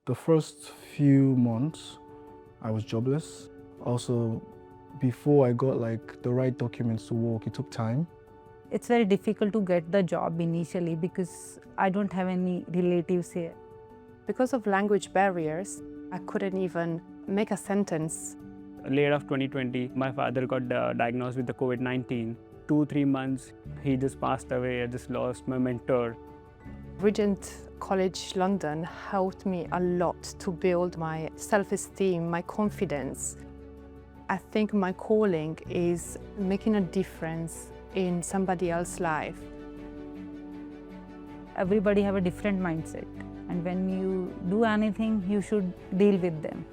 The first few months, I was jobless. Also, before I got the right documents to work, it took time. It's very difficult to get the job initially because I don't have any relatives here. Because of language barriers, I couldn't even make a sentence. Late of 2020, my father got diagnosed with the COVID-19. 2-3 months, he just passed away. I just lost my mentor. Regent College London helped me a lot to build my self-esteem, my confidence. I think my calling is making a difference in somebody else's life. Everybody have a different mindset, and when you do anything, you should deal with them.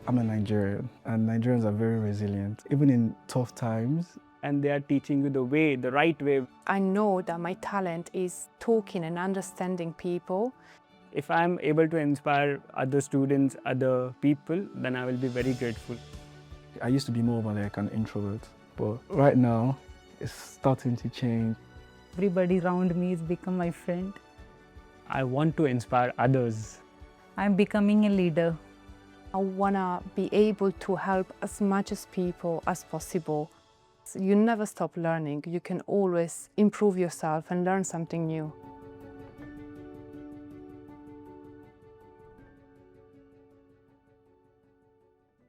I'm a Nigerian, and Nigerians are very resilient, even in tough times. And they are teaching you the right way. I know that my talent is talking and understanding people. If I'm able to inspire other students, other people, then I will be very grateful. I used to be more of an introvert, but right now, it's starting to change. Everybody around me has become my friend. I want to inspire others. I'm becoming a leader. I want to be able to help as much as people as possible. You never stop learning. You can always improve yourself and learn something new.